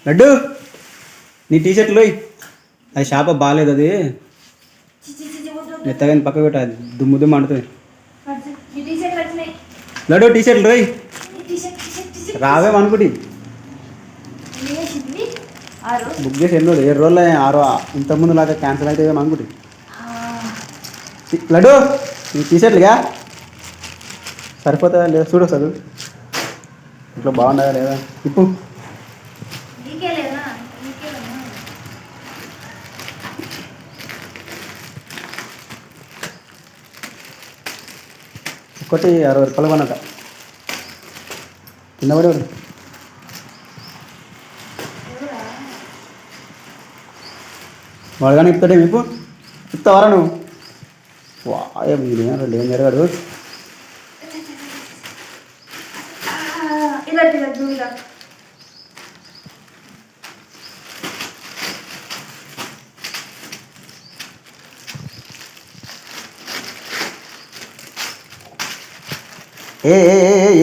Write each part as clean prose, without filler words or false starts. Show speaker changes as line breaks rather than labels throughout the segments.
లడ్డు నీ టీషర్ట్లు అది షాప బాగాలేదు, అది మెత్తగా పక్క పెట్ట దుమ్ము దుమ్ము అంటుంది. లడ్డు టీషర్ట్లు రోయ్ రావేమనుకుంటి బుక్ చేసి ఎన్నో 7 రోజులు 6 ఇంతకుముందు లాగా క్యాన్సిల్ అయితే అనుకుంటి. లడ్డు నీ టీషర్ట్లుగా సరిపోతుందా లేదా చూడు చదువు ఇంట్లో బాగుండదా లేదా ఇప్పుడు ఒకటి 60 రూపాయలు కొనట కింద పడేవాడు. వాడు కానీ ఇప్పుతాడే మీకు ఇస్తావారా నువ్వు వాయ మీరు ఏం జరగాడు.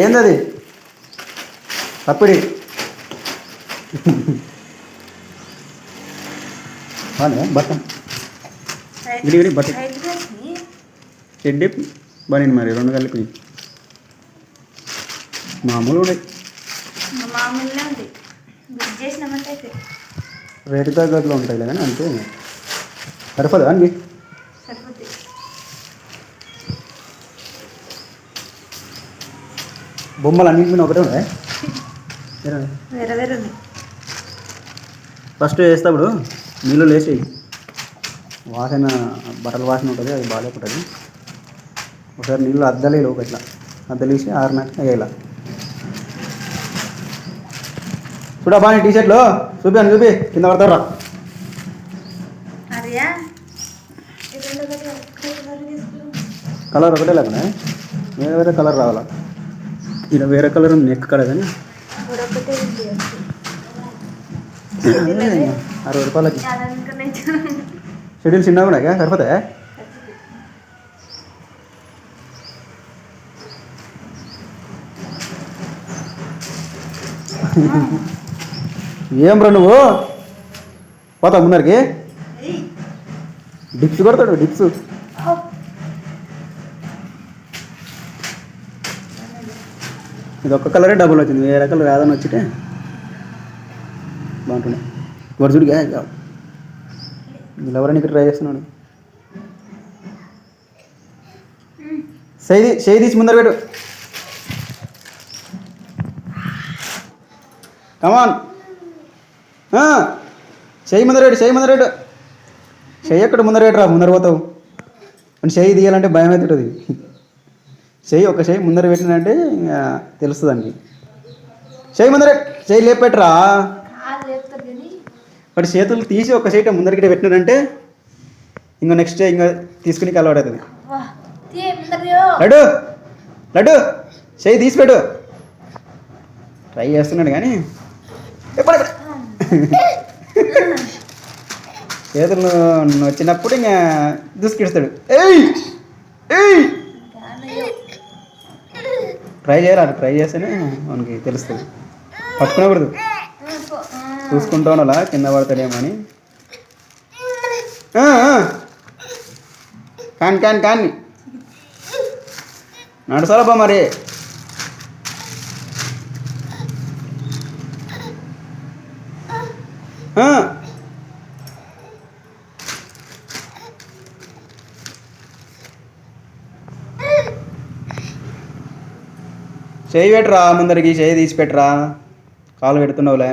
ఏందది తప్పిడి బట్ట ఇడి బట్ట చెడ్డి బనీని మరి 2 కలిపి మామూలు రేటు తగ్గట్లో ఉంటాయి కానీ అంతే సరిపోదా అండి. బొమ్మలు అన్నింటి మీద ఒకటే ఉన్నాయి ఫస్ట్ వేసేటప్పుడు నీళ్ళు వేసేయి వాసన బట్టల వాసన ఉంటుంది, అది బాగాలేకుంటుంది. ఒకసారి నీళ్ళు అద్దలే లోపు ఇట్లా అద్దలేసి ఆరినాక వేయాల. చూడా బాగా టీషర్ట్లు చూపాను చూపి కింద పడతారా. కలర్ ఒకటే లేకుండా వేరే వేరే కలర్ రావాలా. ఇలా వేరే కలర్ ఉంది నెక్ కడ కానీ 60 రూపాయలకి షెడ్యూల్ చిన్నగా ఉన్నాయా సరిపోతాయా. ఏం రా నువ్వు పోతావు ముందరికి డిప్స్ కొడతాడు డిప్స్. ఇది ఒక్క కలరే డబుల్ వచ్చింది, వేరే కలర్ ఏదైనా వచ్చితే బాగుంటుండే. వర్జుడిగా ఎవరైనా ఇక్కడ ట్రై చేస్తున్నాడు. చేయి తీసి ముందర పెట్టు. కమాన్ చెయ్యి ముందర పెట్టు, చెయ్యి ముందర పెట్టు. చెయ్యి ఎక్కడ ముందర పెట్టు రా, ముందర పోతావు. అని చెయ్యి తీయాలంటే భయం అవుతుంటుంది. ఒక చెయ్యి ముందర పెట్టినంటే ఇంకా తెలుస్తుంది దానికి. చెయ్యి ముందర చెయ్యి లేపెట్టరా. వాటి చేతులు తీసి ఒక సైట్ ముందరికి పెట్టినారంటే ఇంకో నెక్స్ట్ ఇంకా తీసుకుని అలవాటు అవుతుంది. లడ్డు లడ్డు చెయ్యి తీసి పెట్టు. ట్రై చేస్తున్నాడు కానీ చేతులు వచ్చినప్పుడు ఇంకా దూసుకిస్తాడు. ట్రై చేయాలి, ట్రై చేస్తేనే మనకి తెలుస్తుంది. పట్టుకునకూడదు, చూసుకుంటా ఉండాలా కింద పడతాడేమో అని. కానీ నడుసాలబ్బా మరి. చేయి పెట్టరా ముందరికి, చేయి తీసి పెట్టరా, కాలు పెడుతున్నావులే.